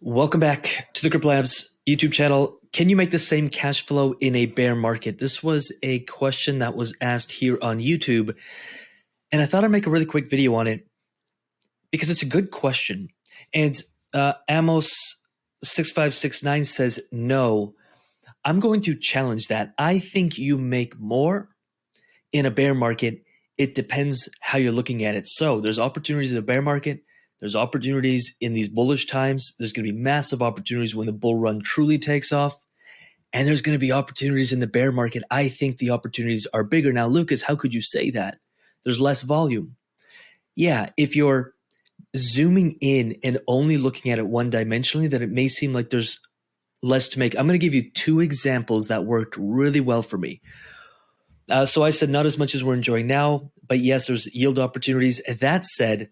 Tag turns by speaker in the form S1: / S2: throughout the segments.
S1: Welcome back to the CryptoLabs YouTube channel. Can you make the same cash flow in a bear market? This was a question that was asked here on YouTube, and I thought I'd make a really quick video on it because it's a good question. And Amos6569 says, no, I'm going to challenge that. I think you make more in a bear market. It depends how you're looking at it. So there's opportunities in the bear market. There's opportunities in these bullish times. There's going to be massive opportunities when the bull run truly takes off. And there's going to be opportunities in the bear market. I think the opportunities are bigger. Now, Lucas, how could you say that? There's less volume. Yeah, if you're zooming in and only looking at it one dimensionally, then it may seem like there's less to make. I'm going to give you two examples that worked really well for me. So I said not as much as we're enjoying now, but yes, there's yield opportunities. That said,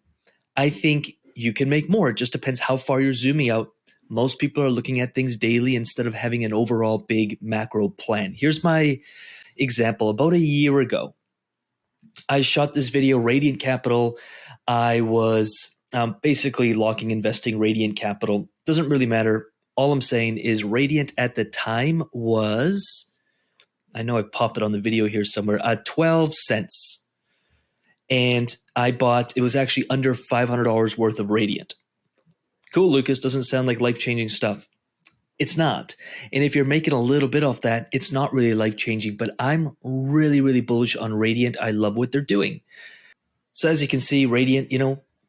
S1: I think you can make more. It just depends how far you're zooming out. Most people are looking at things daily instead of having an overall big macro plan. Here's my example. About a year ago, I shot this video, Radiant Capital. I was basically locking investing Radiant Capital. Doesn't really matter. All I'm saying is Radiant at the time was, I know I popped it on the video here somewhere, 12 cents. And I bought, it was actually under $500 worth of Radiant. Cool, Lucas, doesn't sound like life-changing stuff. It's not. And if you're making a little bit off that, it's not really life-changing, but I'm really, really bullish on Radiant. I love what they're doing. So as you can see, Radiant,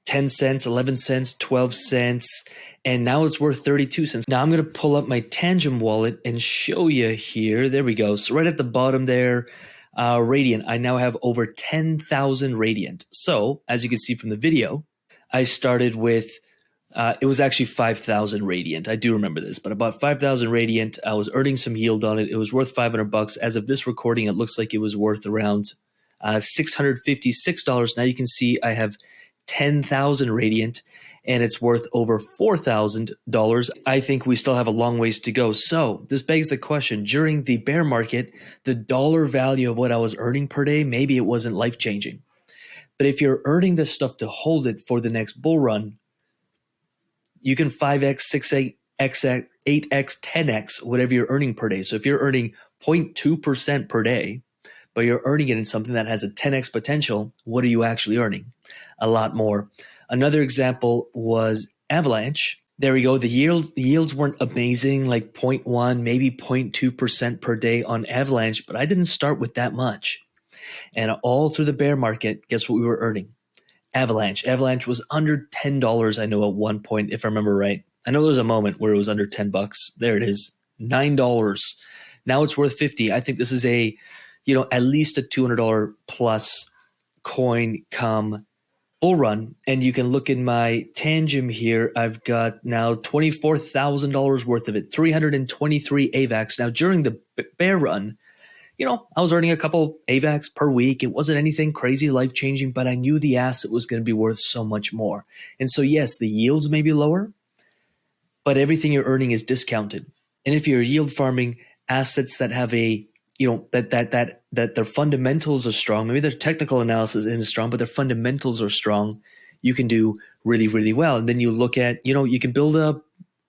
S1: 10 cents, 11 cents, 12 cents, and now it's worth 32 cents. Now I'm going to pull up my Tangent wallet and show you here. There we go. So right at the bottom there, Radiant, I now have over 10,000 Radiant. So as you can see from the video, I started with, it was actually 5,000 Radiant. I do remember this, but about 5,000 Radiant. I was earning some yield on it. It was worth $500. As of this recording, it looks like it was worth around $656. Now you can see I have 10,000 Radiant and it's worth over $4,000. I think we still have a long ways to go. So this begs the question, during the bear market, the dollar value of what I was earning per day, maybe it wasn't life-changing. But if you're earning this stuff to hold it for the next bull run, you can 5x, 6x, 8x, 10x, whatever you're earning per day. So if you're earning 0.2% per day, but you're earning it in something that has a 10x potential, what are you actually earning? A lot more. Another example was Avalanche. There we go. The yields weren't amazing, like 0.1, maybe 0.2% per day on Avalanche, but I didn't start with that much. And all through the bear market, guess what we were earning? Avalanche. Avalanche was under $10, I know, at one point, if I remember right. I know there was a moment where it was under $10. There it is, $9. Now it's worth 50. I think this is a, at least a $200 plus coin come bull run. And you can look in my Tangent here. I've got now $24,000 worth of it, 323 AVAX. Now during the bear run, I was earning a couple AVAX per week. It wasn't anything crazy life-changing, but I knew the asset was going to be worth so much more. And so yes, the yields may be lower, but everything you're earning is discounted. And if you're yield farming assets that have a that their fundamentals are strong, maybe their technical analysis isn't strong, but their fundamentals are strong, you can do really, really well. And then you look at, you can build a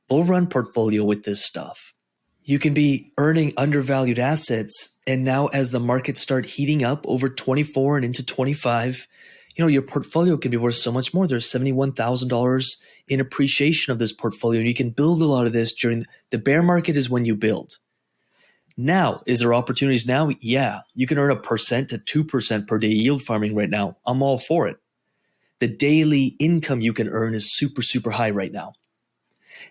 S1: bull run portfolio with this stuff. You can be earning undervalued assets. And now as the markets start heating up over 24 and into 25, your portfolio can be worth so much more. There's $71,000 in appreciation of this portfolio. And you can build a lot of this during the bear market is when you build. Now, is there opportunities now? Yeah, you can earn 1% to 2% per day yield farming right now. I'm all for it. The daily income you can earn is super, super high right now.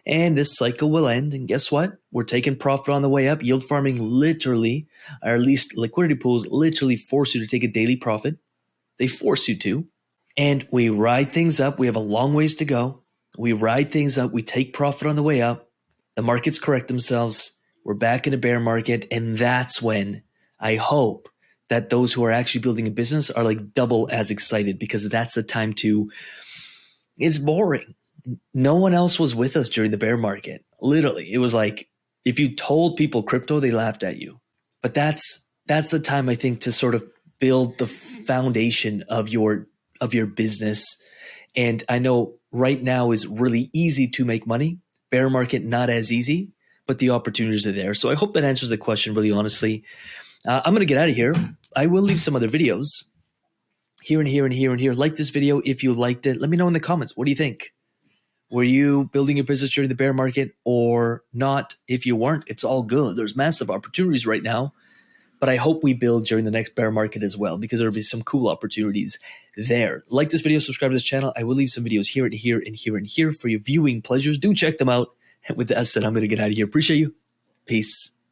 S1: And this cycle will end. And guess what? We're taking profit on the way up. Yield farming literally, or at least liquidity pools literally force you to take a daily profit. They force you to. And we ride things up. We have a long ways to go. We ride things up. We take profit on the way up. The markets correct themselves. We're back in a bear market, and that's when I hope that those who are actually building a business are like double as excited, because that's the time to, it's boring. No one else was with us during the bear market. Literally, it was like if you told people crypto, they laughed at you. But that's the time, I think, to sort of build the foundation of your business. And I know right now is really easy to make money, bear market, not as easy, but the opportunities are there. So I hope that answers the question really honestly. I'm going to get out of here. I will leave some other videos here and here and here and here. Like this video if you liked it. Let me know in the comments. What do you think? Were you building your business during the bear market or not? If you weren't, it's all good. There's massive opportunities right now. But I hope we build during the next bear market as well, because there'll be some cool opportunities there. Like this video, subscribe to this channel. I will leave some videos here and here and here and here for your viewing pleasures. Do check them out. And with that said, I'm going to get out of here. Appreciate you. Peace.